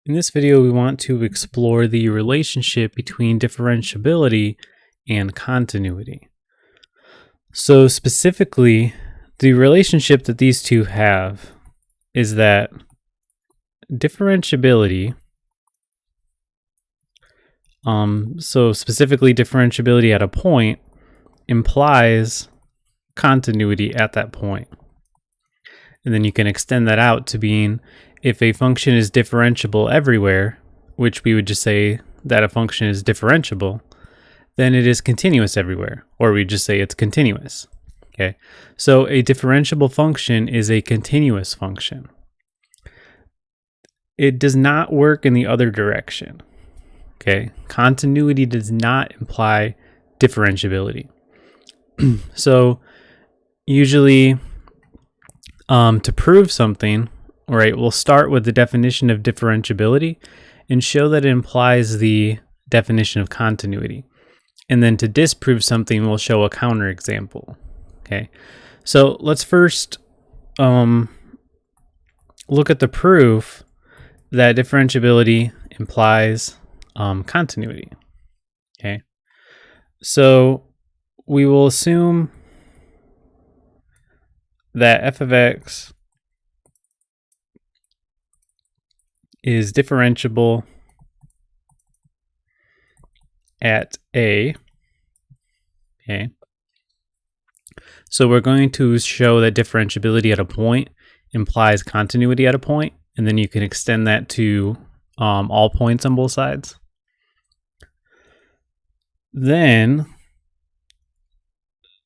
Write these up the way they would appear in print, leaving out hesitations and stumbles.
In this video, we want to explore the relationship between differentiability and continuity. So specifically, the relationship that these two have is that differentiability, specifically differentiability at a point implies continuity at that point. And then you can extend that out to being if a function is differentiable everywhere, which we would just say that a function is differentiable, then it is continuous everywhere, or we just say it's continuous. Okay, so a differentiable function is a continuous function. It does not work in the other direction. Okay, continuity does not imply differentiability. So usually to prove something, right, we'll start with the definition of differentiability and show that it implies the definition of continuity. And then to disprove something, we'll show a counterexample. Okay, so let's first look at the proof that differentiability implies continuity. Okay, so we will assume that f of x is differentiable at a. Okay. So we're going to show that differentiability at a point implies continuity at a point, and then you can extend that to all points on both sides. Then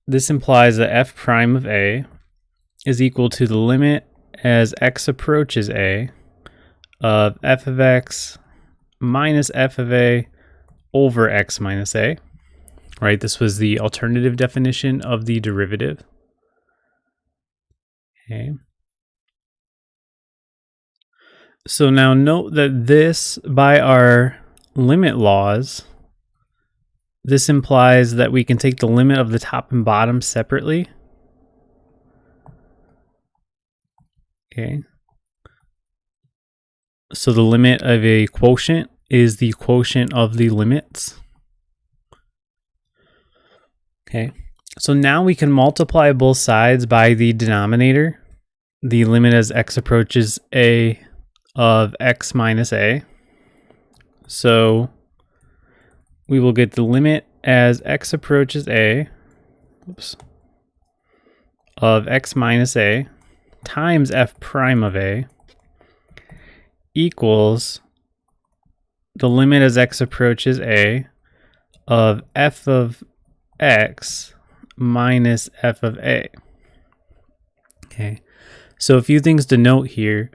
this implies that f prime of a is equal to the limit as x approaches a of f of x minus f of a over x minus a, right? This was the alternative definition of the derivative. Okay. So now note that this, by our limit laws, this implies that we can take the limit of the top and bottom separately. Okay. So the limit of a quotient is the quotient of the limits. Okay. So now we can multiply both sides by the denominator, the limit as x approaches a of x minus a. So we will get the limit as x approaches a of x minus a times f prime of a equals the limit as x approaches a of f of x minus f of a. Okay, so a few things to note here.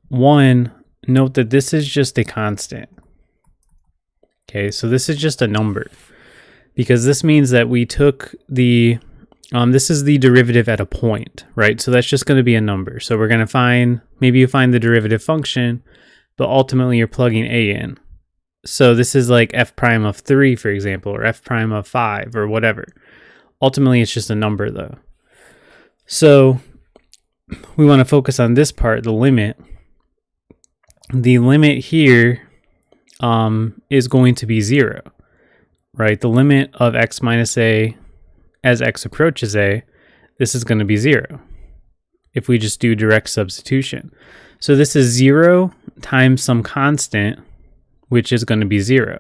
One, note that this is just a constant. Okay, so this is just a number, because this means that we took the this is the derivative at a point, right? So that's just going to be a number. So we're going to find, maybe you find the derivative function, but ultimately you're plugging a in. So this is like f prime of 3, for example, or f prime of 5, or whatever. Ultimately, it's just a number, though. So we want to focus on this part, the limit. The limit here is going to be 0, right? The limit of x minus a as x approaches a, this is going to be 0 if we just do direct substitution. So this is 0 times some constant, which is going to be 0.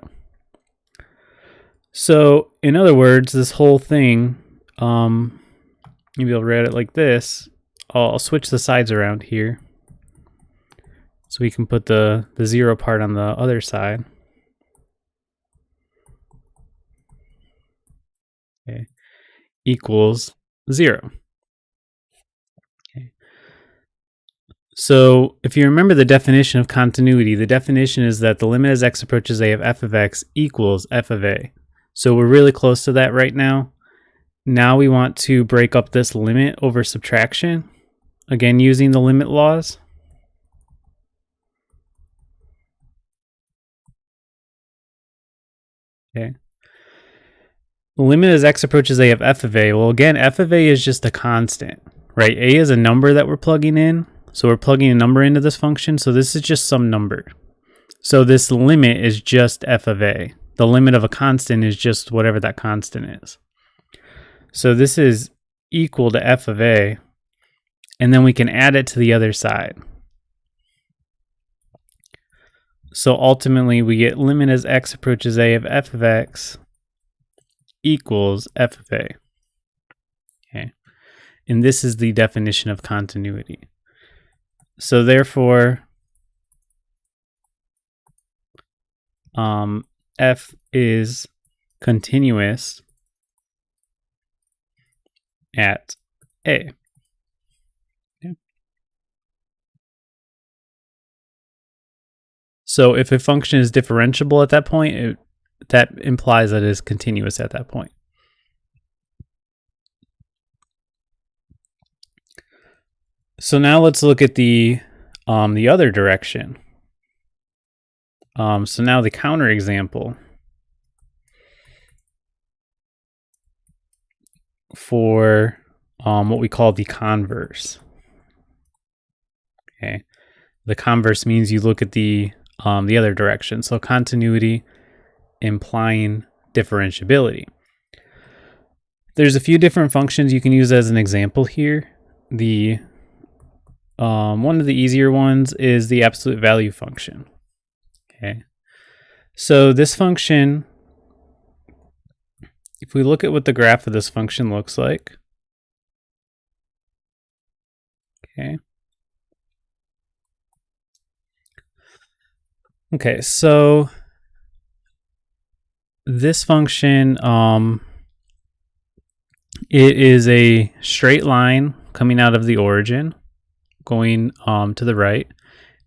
So in other words, this whole thing, maybe I'll write it like this. I'll switch the sides around here so we can put the 0 part on the other side. Okay, equals 0. Okay. So if you remember the definition of continuity, the definition is that the limit as x approaches a of f of x equals f of a. So we're really close to that right now. Now we want to break up this limit over subtraction, again using the limit laws. Okay. The limit as x approaches a of f of a. Well, again, f of a is just a constant, right? A is a number that we're plugging in. So we're plugging a number into this function. So this is just some number. So this limit is just f of a. The limit of a constant is just whatever that constant is. So this is equal to f of a, and then we can add it to the other side. So ultimately we get limit as x approaches a of f of x equals f of a. Okay. And this is the definition of continuity. So therefore, f is continuous at a. Okay. So if a function is differentiable at that point, that implies that it is continuous at that point. So now let's look at the other direction. So now the counterexample for what we call the converse. Okay, the converse means you look at the other direction. So continuity implying differentiability. There's a few different functions you can use as an example here. The one of the easier ones is the absolute value function. Okay, so this function, if we look at what the graph of this function looks like, okay, so this function, it is a straight line coming out of the origin, going to the right,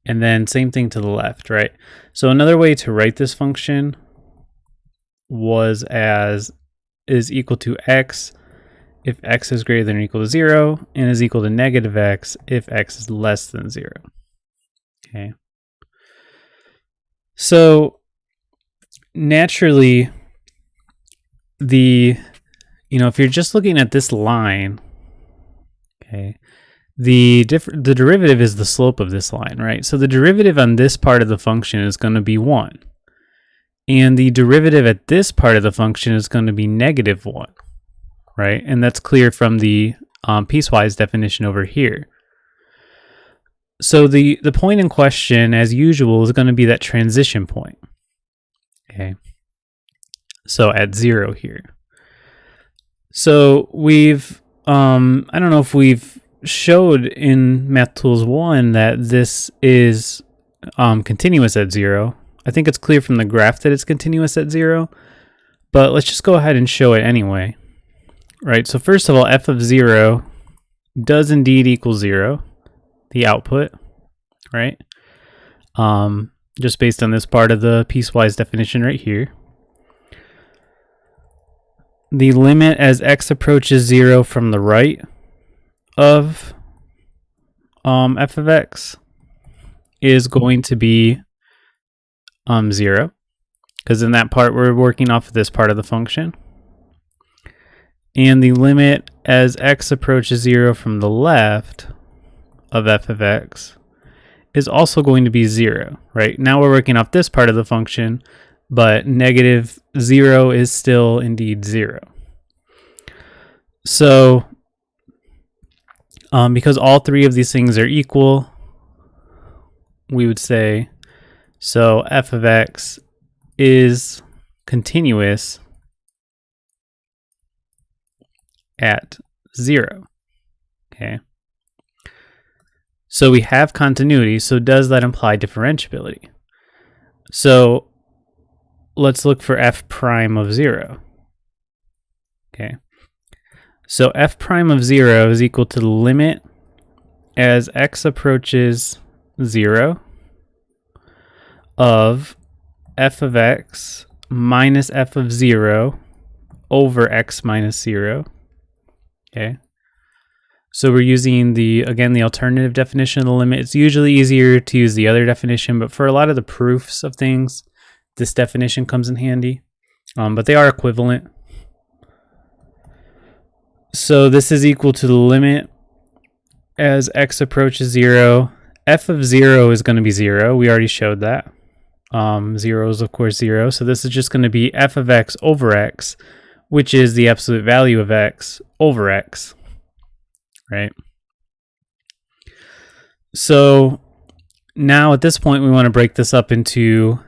and then same thing to the left, right? So another way to write this function is equal to x if x is greater than or equal to 0, and is equal to negative x if x is less than 0. Okay. So naturally, if you're just looking at this line, okay, the derivative is the slope of this line, right? So the derivative on this part of the function is going to be 1. And the derivative at this part of the function is going to be negative 1, right? And that's clear from the piecewise definition over here. So the point in question, as usual, is going to be that transition point. Okay. So at 0 here. So we've, I don't know if we've showed in Math Tools 1 that this is continuous at 0. I think it's clear from the graph that it's continuous at 0, but let's just go ahead and show it anyway. Right, so first of all, f of 0 does indeed equal 0, the output, right? Just based on this part of the piecewise definition right here. The limit as x approaches 0 from the right of f of x is going to be 0, because in that part we're working off of this part of the function. And the limit as x approaches 0 from the left of f of x is also going to be 0, right? Now we're working off this part of the function, but negative 0 is still indeed 0. So because all three of these things are equal, we would say, so f of x is continuous at 0. Okay. So we have continuity, so does that imply differentiability? So let's look for f prime of 0. Okay. So f prime of 0 is equal to the limit as x approaches 0 of f of x minus f of 0 over x minus 0. Okay. So we're using the alternative definition of the limit. It's usually easier to use the other definition, but for a lot of the proofs of things, this definition comes in handy. But they are equivalent. So this is equal to the limit as x approaches 0. F of 0 is going to be 0. We already showed that. 0 is of course 0. So this is just going to be f of x over x, which is the absolute value of x over x, right? So now at this point, we want to break this up into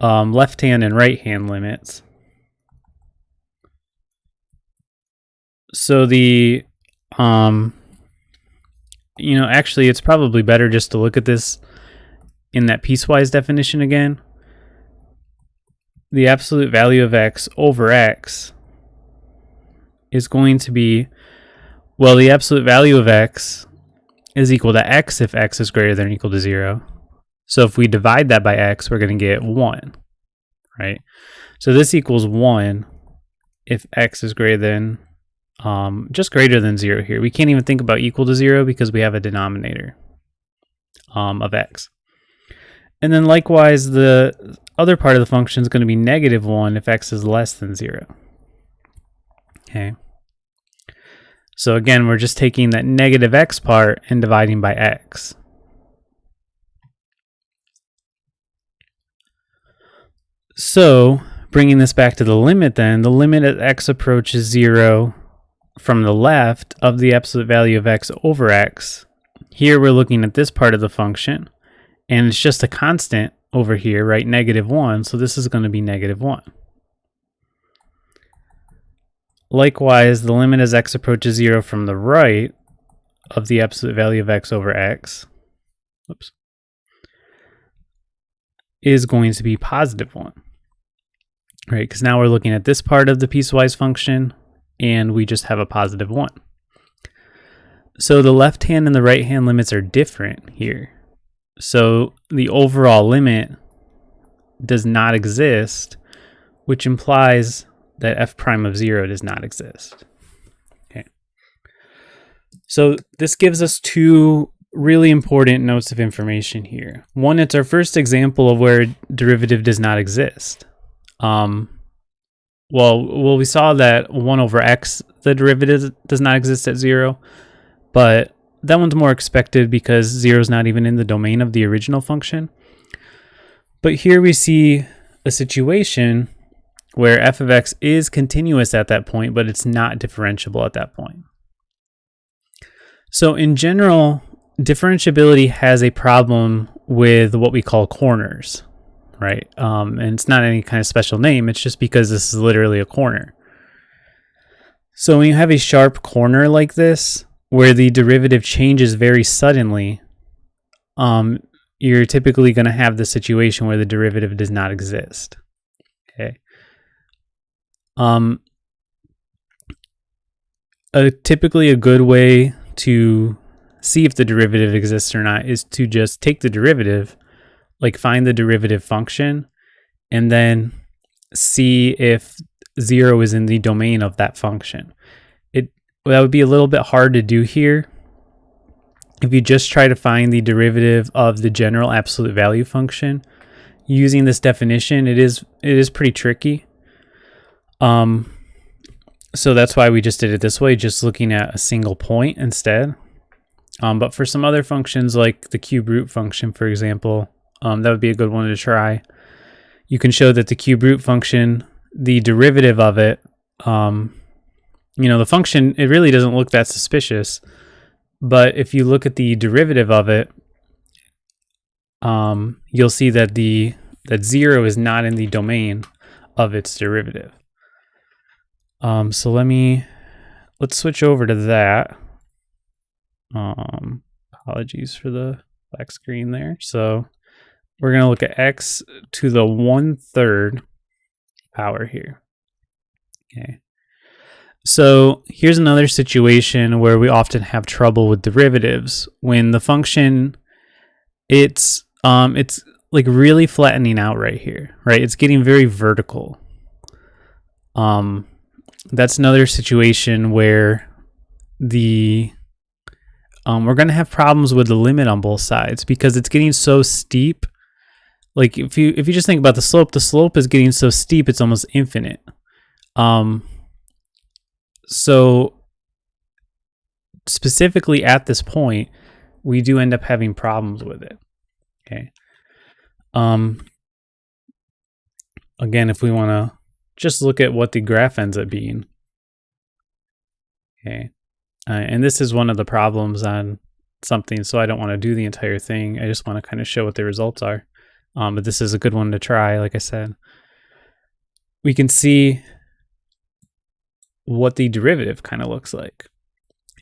left-hand and right-hand limits. So the, actually it's probably better just to look at this in that piecewise definition again. The absolute value of x over x is going to be, well, the absolute value of x is equal to x if x is greater than or equal to 0. So if we divide that by x, we're going to get 1, right? So this equals 1 if x is greater than, just greater than 0 here. We can't even think about equal to 0 because we have a denominator of x. And then likewise, the other part of the function is going to be negative 1 if x is less than 0. Okay. So again, we're just taking that negative x part and dividing by x. So bringing this back to the limit then, the limit as x approaches 0 from the left of the absolute value of x over x. Here we're looking at this part of the function, and it's just a constant over here, right? Negative 1, so this is going to be negative 1. Likewise, the limit as x approaches 0 from the right of the absolute value of x over x, is going to be positive 1, right? Because now we're looking at this part of the piecewise function, and we just have a positive 1. So the left hand and the right hand limits are different here. So the overall limit does not exist, which implies that f prime of 0 does not exist. Okay. So this gives us two really important notes of information here. One, it's our first example of where derivative does not exist. Well, we saw that 1 over x, the derivative does not exist at 0, but that one's more expected because 0 is not even in the domain of the original function. But here we see a situation where f of x is continuous at that point, but it's not differentiable at that point. So in general, differentiability has a problem with what we call corners, right? And it's not any kind of special name, it's just because this is literally a corner. So when you have a sharp corner like this, where the derivative changes very suddenly, you're typically going to have the situation where the derivative does not exist. Okay. Typically a good way to see if the derivative exists or not is to just take the derivative, like find the derivative function, and then see if 0 is in the domain of that function. That would be a little bit hard to do here. If you just try to find the derivative of the general absolute value function using this definition, it is pretty tricky. So that's why we just did it this way, just looking at a single point instead. But for some other functions like the cube root function, for example, that would be a good one to try. You can show that the cube root function, the derivative of it, the function, it really doesn't look that suspicious. But if you look at the derivative of it, you'll see that that 0 is not in the domain of its derivative. So let's switch over to that. Apologies for the black screen there. So we're going to look at x to the 1/3 power here. Okay. So here's another situation where we often have trouble with derivatives when the function, it's like really flattening out right here, right? It's getting very vertical. That's another situation where we're going to have problems with the limit on both sides because it's getting so steep. Like if you just think about the slope is getting so steep it's almost infinite. So specifically at this point, we do end up having problems with it. Okay. again, if we want to just look at what the graph ends up being. Okay. And this is one of the problems on something, so I don't want to do the entire thing. I just want to kind of show what the results are. But this is a good one to try, like I said. We can see what the derivative kind of looks like.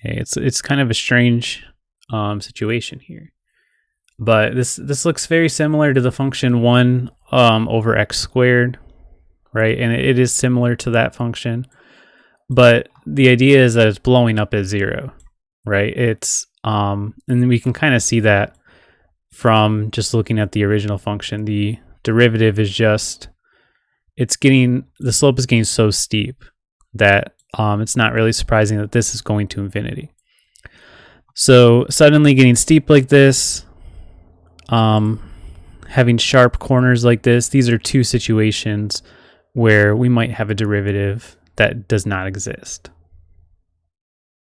Okay, it's kind of a strange situation here. But this looks very similar to the function 1 over x squared, right? And it is similar to that function. But the idea is that it's blowing up at 0, right? It's and we can kind of see that from just looking at the original function. The derivative is just, the slope is getting so steep that it's not really surprising that this is going to infinity. So suddenly getting steep like this, having sharp corners like this, these are two situations where we might have a derivative that does not exist.